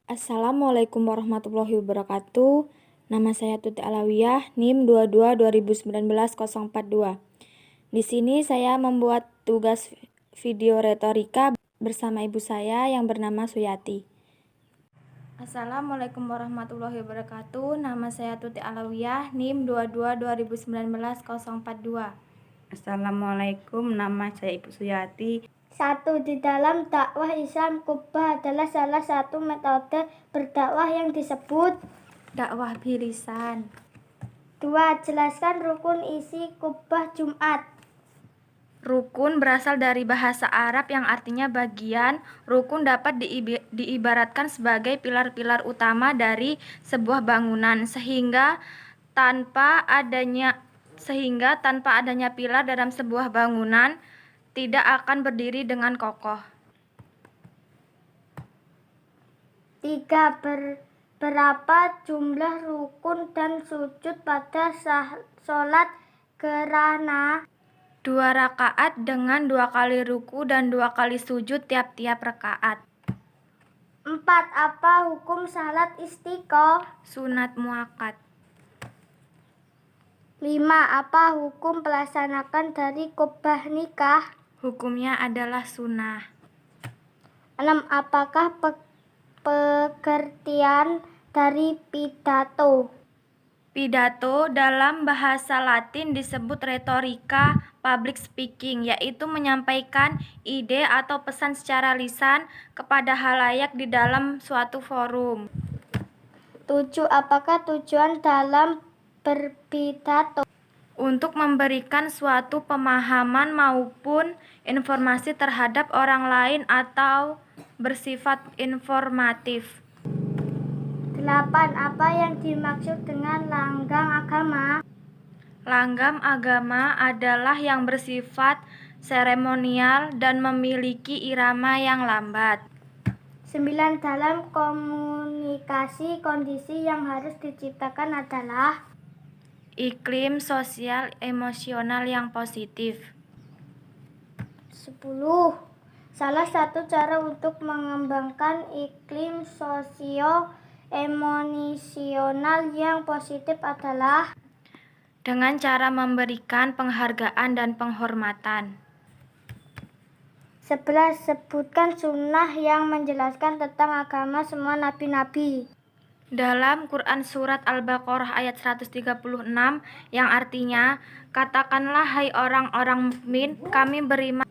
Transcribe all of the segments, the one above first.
Assalamualaikum warahmatullahi wabarakatuh. Nama saya Tuti Alawiyah, NIM 22 2019 042. Di sini saya membuat tugas video retorika bersama ibu saya yang bernama Suyati. Assalamualaikum warahmatullahi wabarakatuh. Nama saya Tuti Alawiyah, NIM 22 2019 042. Assalamualaikum, nama saya Ibu Suyati. 1. Di dalam dakwah Islam, khutbah adalah salah satu metode berdakwah yang disebut dakwah birisan. 2. Jelaskan rukun isi khutbah Jumat. Rukun berasal dari bahasa Arab yang artinya bagian. Rukun dapat diibaratkan sebagai pilar-pilar utama dari sebuah bangunan sehingga tanpa adanya pilar dalam sebuah bangunan tidak akan berdiri dengan kokoh. 3. Berapa jumlah rukun dan sujud pada sholat gerhana? 2 rakaat dengan 2 kali ruku dan 2 kali sujud tiap-tiap rakaat. 4. Apa hukum salat istiqo? Sunat muakkad. 5. Apa hukum pelaksanakan dari khutbah nikah? Hukumnya adalah sunnah. 6. Apakah pengertian dari pidato? Pidato dalam bahasa Latin disebut retorika public speaking, yaitu menyampaikan ide atau pesan secara lisan kepada halayak di dalam suatu forum. 7. Apakah tujuan dalam berpidato? Untuk memberikan suatu pemahaman maupun informasi terhadap orang lain atau bersifat informatif. 8. Apa yang dimaksud dengan langgam agama? Langgam agama adalah yang bersifat seremonial dan memiliki irama yang lambat. 9. Dalam komunikasi, kondisi yang harus diciptakan adalah Iklim sosial emosional yang positif. 10. Salah satu cara untuk mengembangkan iklim sosio-emosional yang positif adalah dengan cara memberikan penghargaan dan penghormatan. 11. Sebutkan sunnah yang menjelaskan tentang agama semua nabi-nabi. Dalam Quran Surat Al-Baqarah ayat 136 yang artinya, katakanlah hai orang-orang mukmin, kami beriman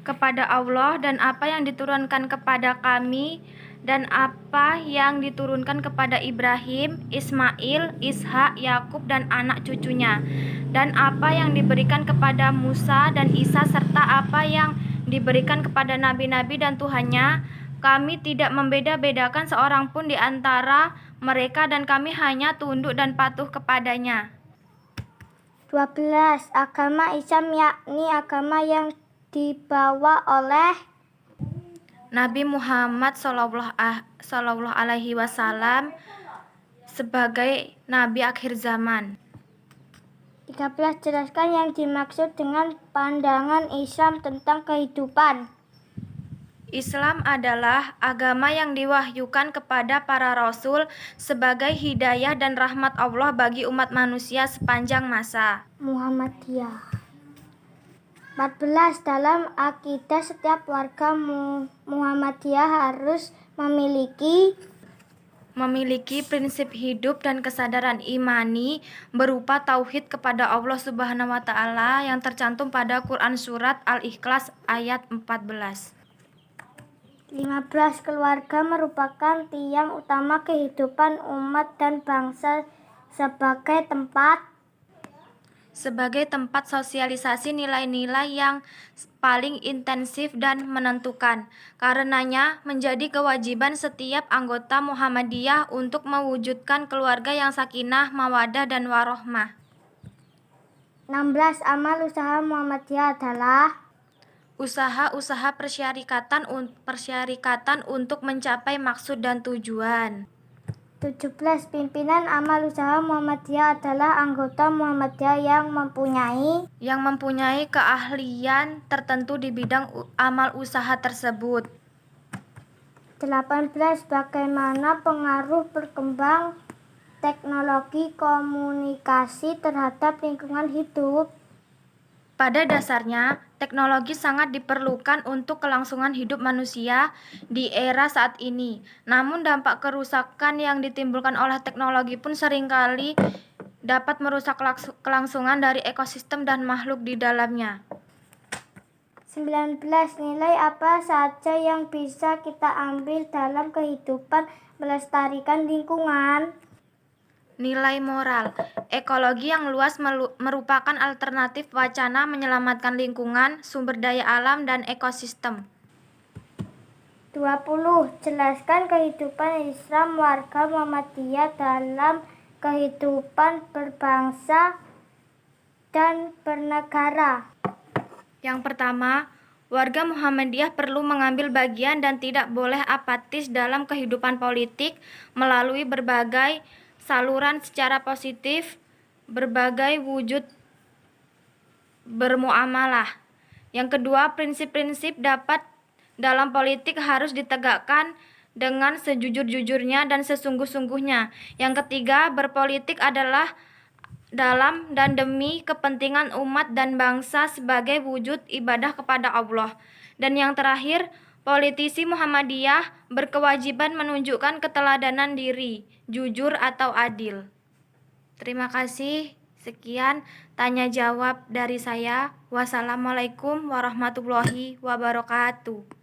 kepada Allah dan apa yang diturunkan kepada kami dan apa yang diturunkan kepada Ibrahim, Ismail, Ishak, Yakub dan anak cucunya, dan apa yang diberikan kepada Musa dan Isa serta apa yang diberikan kepada nabi-nabi dan Tuhannya. Kami tidak membeda-bedakan seorang pun di antara mereka dan kami hanya tunduk dan patuh kepadanya. 12. Agama Islam yakni agama yang dibawa oleh Nabi Muhammad Sallallahu Alaihi Wasallam sebagai Nabi akhir zaman. 13. Jelaskan yang dimaksud dengan pandangan Islam tentang kehidupan. Islam adalah agama yang diwahyukan kepada para rasul sebagai hidayah dan rahmat Allah bagi umat manusia sepanjang masa. Muhammadiyah. 14. Dalam akidah setiap warga Muhammadiyah harus memiliki prinsip hidup dan kesadaran imani berupa tauhid kepada Allah Subhanahu wa taala yang tercantum pada Quran surat Al-Ikhlas ayat 14. 15. Keluarga merupakan tiang utama kehidupan umat dan bangsa sebagai tempat sosialisasi nilai-nilai yang paling intensif dan menentukan. Karenanya menjadi kewajiban setiap anggota Muhammadiyah untuk mewujudkan keluarga yang sakinah, mawaddah dan warohmah. 16. Amal usaha Muhammadiyah adalah Usaha-usaha persyarikatan untuk mencapai maksud dan tujuan. 17. Pimpinan amal usaha Muhammadiyah adalah anggota Muhammadiyah yang mempunyai keahlian tertentu di bidang amal usaha tersebut. 18. Bagaimana pengaruh berkembang teknologi komunikasi terhadap lingkungan hidup? Pada dasarnya, teknologi sangat diperlukan untuk kelangsungan hidup manusia di era saat ini. Namun dampak kerusakan yang ditimbulkan oleh teknologi pun seringkali dapat merusak kelangsungan dari ekosistem dan makhluk di dalamnya. 19. Nilai apa saja yang bisa kita ambil dalam kehidupan melestarikan lingkungan? Nilai moral. Ekologi yang luas merupakan alternatif wacana menyelamatkan lingkungan, sumber daya alam, dan ekosistem. 20. Jelaskan kehidupan Islam warga Muhammadiyah dalam kehidupan berbangsa dan bernegara. Yang pertama, warga Muhammadiyah perlu mengambil bagian dan tidak boleh apatis dalam kehidupan politik melalui berbagai saluran secara positif, berbagai wujud bermuamalah. Yang kedua, prinsip-prinsip dalam politik harus ditegakkan dengan sejujur-jujurnya dan sesungguh-sungguhnya. Yang ketiga, berpolitik adalah dalam dan demi kepentingan umat dan bangsa sebagai wujud ibadah kepada Allah. Dan yang terakhir, politisi Muhammadiyah berkewajiban menunjukkan keteladanan diri, jujur atau adil. Terima kasih. Sekian tanya jawab dari saya. Wassalamualaikum warahmatullahi wabarakatuh.